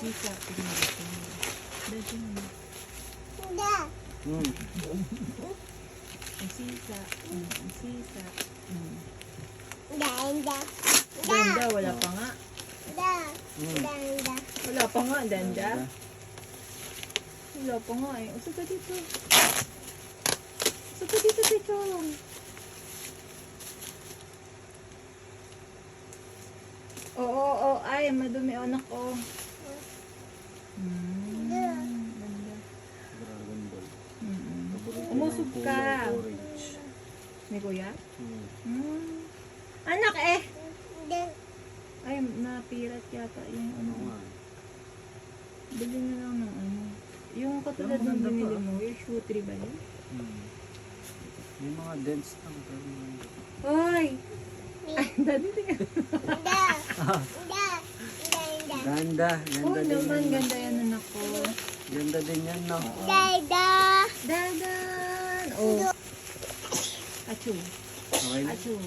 Sisa. Tignan dito. Dito mo. Ang sisa. Ang sisa. Ganda, wala pa nga. Wala pa nga, ganda. Wala pa nga eh. Usap ka dito. Usap ka dito, Tichong. Oo, ay, madumi anak ko. Ganda. Dragon Ball. Umusog ka. Orange. Ni kuya? Anak eh! Ay, napirat yata yung ano. Bili na lang ng ano. Yung katulad ng binili mo, yung shoe tree ba yun? May mga dents lang. Hoy! Ay, dati tingnan. Ganda. Oh, Ganda din naman, yan. ganda yan anak ko. Ganda din yan, no? Dadan! Oh. Achoo. Okay na. Achoo.